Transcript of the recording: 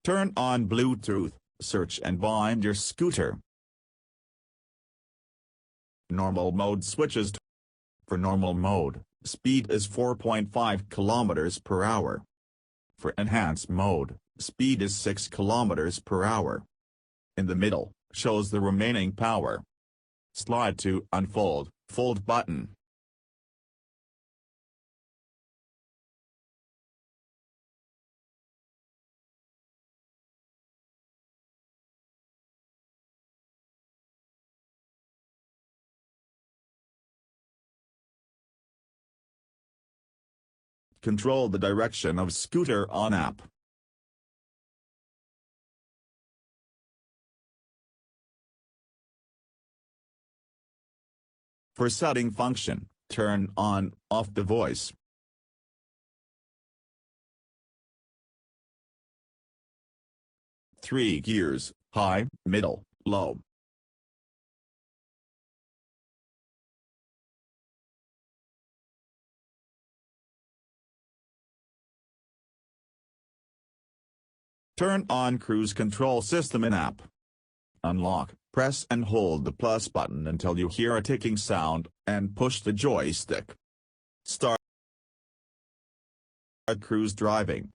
Turn on Bluetooth, search and bind your scooter. Normal mode switches to. For normal mode, speed is 4.5 kilometers per hour. For enhanced mode, speed is 6 kilometers per hour. In the middle, shows the remaining power. Slide to unfold, fold button. Control the direction of scooter on app. For setting function, turn on, off the voice. Three gears, high, middle, low. Turn on cruise control system in app. Unlock, press and hold the plus button until you hear a ticking sound, and push the joystick. Start cruise driving.